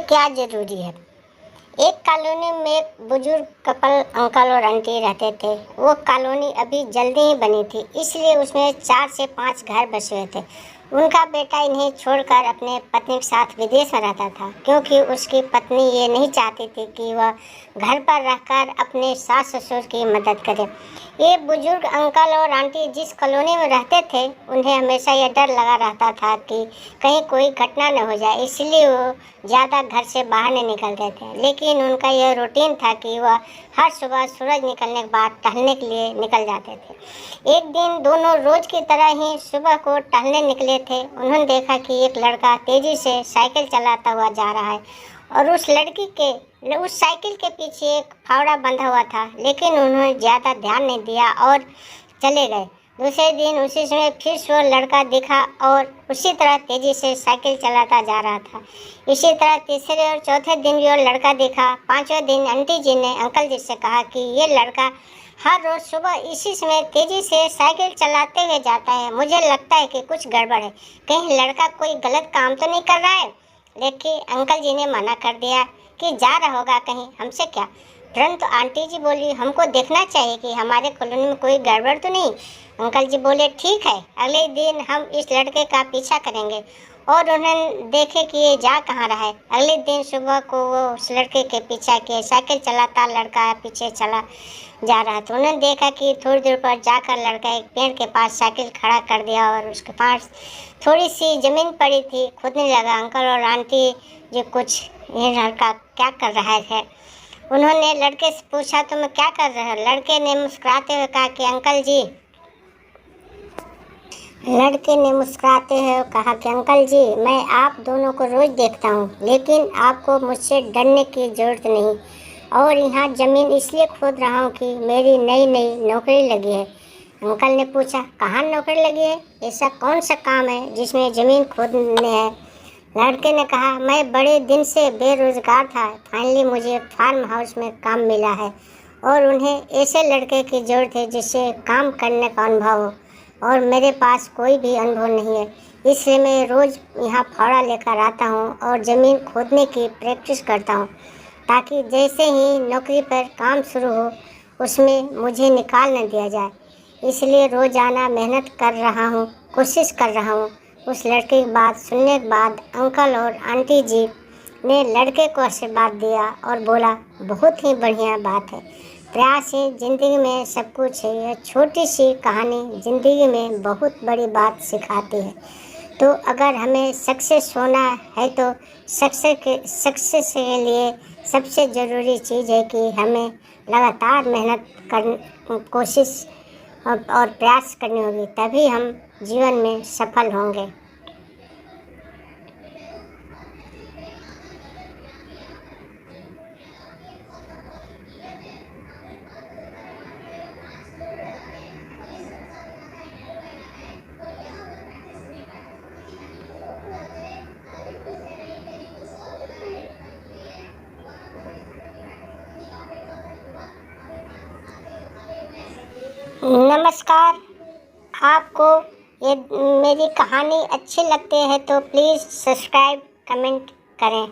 क्या ज़रूरी है। एक कॉलोनी में एक बुजुर्ग कपल अंकल और आंटी रहते थे। वो कॉलोनी अभी जल्दी ही बनी थी, इसलिए उसमें 4 से 5 घर बसे हुए थे। उनका बेटा इन्हें छोड़कर अपने पत्नी के साथ विदेश में रहता था, क्योंकि उसकी पत्नी ये नहीं चाहती थी कि वह घर पर रहकर अपने सास ससुर की मदद करे। ये बुजुर्ग अंकल और आंटी जिस कॉलोनी में रहते थे, उन्हें हमेशा यह डर लगा रहता था कि कहीं कोई घटना न हो जाए, इसलिए वो ज़्यादा घर से बाहर नहीं निकलते थे। लेकिन उनका यह रूटीन था कि वह हर सुबह सूरज निकलने के बाद टहलने के लिए निकल जाते थे। एक दिन दोनों रोज की तरह ही सुबह को टहलने निकले थे। उन्होंने देखा कि एक लड़का तेजी से साइकिल चलाता हुआ जा रहा है और उस साइकिल के पीछे एक फावड़ा बंधा हुआ था, लेकिन उन्होंने ज़्यादा ध्यान नहीं दिया और चले गए। दूसरे दिन उसी समय फिर वो लड़का दिखा और उसी तरह तेजी से साइकिल चलाता जा रहा था। इसी तरह तीसरे और चौथे दिन भी वो लड़का दिखा। पांचवें दिन आंटी जी ने अंकल जी से कहा कि ये लड़का हर रोज़ सुबह इसी समय तेज़ी से साइकिल चलाते हुए जाता है। मुझे लगता है कि कुछ गड़बड़ है, कहीं लड़का कोई गलत काम तो नहीं कर रहा है। लेकिन अंकल जी ने मना कर दिया कि जा रहा होगा कहीं, हमसे क्या। परंतु आंटी जी बोली, हमको देखना चाहिए कि हमारे कॉलोनी में कोई गड़बड़ तो नहीं। अंकल जी बोले, ठीक है, अगले दिन हम इस लड़के का पीछा करेंगे। और उन्होंने देखे कि ये जा कहाँ रहा है। अगले दिन सुबह को वो उस लड़के के पीछा किए। साइकिल चलाता लड़का पीछे चला जा रहा था। उन्होंने देखा कि थोड़ी देर पर जाकर लड़का एक पेड़ के पास साइकिल खड़ा कर दिया और उसके पास थोड़ी सी ज़मीन पड़ी थी। खोदने लगा। अंकल और आंटी जी कुछ ये लड़का क्या कर रहा है, उन्होंने लड़के से पूछा, तुम क्या कर रहे हो। लड़के ने मुस्कुराते हुए कहा कि अंकल जी मैं आप दोनों को रोज़ देखता हूँ, लेकिन आपको मुझसे डरने की ज़रूरत नहीं। और यहाँ ज़मीन इसलिए खोद रहा हूँ कि मेरी नई नौकरी लगी है। अंकल ने पूछा, कहाँ नौकरी लगी है, ऐसा कौन सा काम है जिसमें ज़मीन खोदने है। लड़के ने कहा, मैं बड़े दिन से बेरोज़गार था, फाइनली मुझे फार्म हाउस में काम मिला है और उन्हें ऐसे लड़के की ज़रूरत है जिससे काम करने का अनुभव हो, और मेरे पास कोई भी अनुभव नहीं है। इसलिए मैं रोज़ यहाँ फावड़ा लेकर आता हूँ और ज़मीन खोदने की प्रैक्टिस करता हूँ, ताकि जैसे ही नौकरी पर काम शुरू हो उसमें मुझे निकाल न दिया जाए। इसलिए रोज़ाना मेहनत कर रहा हूँ, कोशिश कर रहा हूँ। उस लड़के की बात सुनने के बाद अंकल और आंटी जी ने लड़के को आशीर्वाद दिया और बोला, बहुत ही बढ़िया बात है, प्रयास ही ज़िंदगी में सब कुछ है। यह छोटी सी कहानी ज़िंदगी में बहुत बड़ी बात सिखाती है। तो अगर हमें सक्सेस होना है तो सक्सेस के लिए सबसे ज़रूरी चीज़ है कि हमें लगातार मेहनत कर कोशिश और प्रयास करनी होगी, तभी हम जीवन में सफल होंगे। नमस्कार। आपको ये मेरी कहानी अच्छी लगती है तो प्लीज़ सब्सक्राइब कमेंट करें।